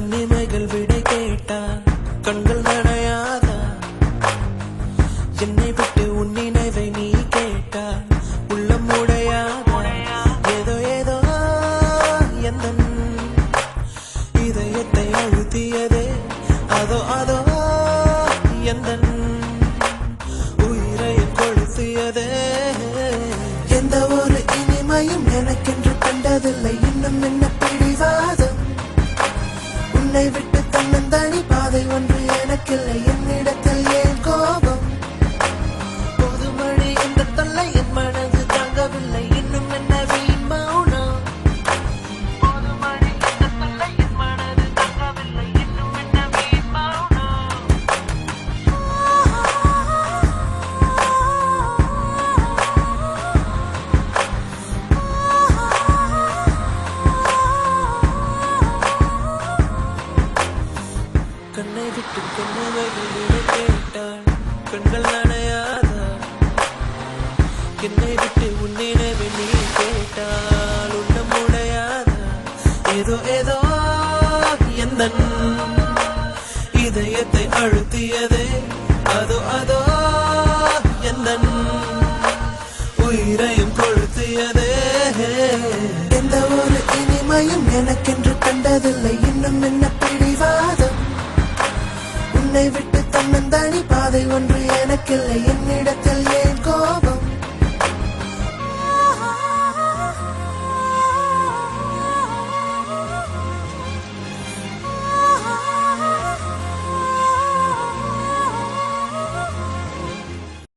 கண்ணிமைகள் விடை கேட்டால் கண்கள் நனையாதா? என்னை விட்டு உன் நினைவை நீ கேட்டால் உள்ளம் உடையாதா? ஏதோ ஏதோ எந்தன் இதயத்தை அழுத்தியதே, அதோ அதோ எந்தன் உயிரை கொளுத்தியதே. எந்த ஒரு இனிமையும் எனக்கென்று கண்டதில்லை, இன்னும் என்ன பிடிவாதம்? உன்னை விட்டு தன்னந்தனி பாதை ஒன்று எனக்கில்லை, என்னிடத்தில் ஏன் கோபம்? பொதுமழை என்ற தொல்லை என் மனது தாங்கவில்லை, இன்னும் என்ன வீண் மௌனம்? பொதுமழை என்ற தொல்லை என் மனது தாங்கவில்லை, இன்னும் என்ன வீண் மௌனம்? கண்ணை விட்டு கண்ணுவைகள் கேட்டால் கண்கள் நனையாதா? என்னை விட்டு உன் நினைவை நீ கேட்டால் உள்ளம் உடையாதா? ஏதோ ஏதோ எந்தன் இதயத்தை அழுத்தியதே, அதோ அதோ எந்தன் உயிரையும் கொளுத்தியதே. எந்த ஒரு இனிமையும் எனக்கென்று கண்டதில்லை, இன்னும் என்ன பிடிவாதம்? உன்னை விட்டு தன்னந்தனி பாதை ஒன்று எனக்கில்லை, என்னிடத்தில் ஏன் கோபம்?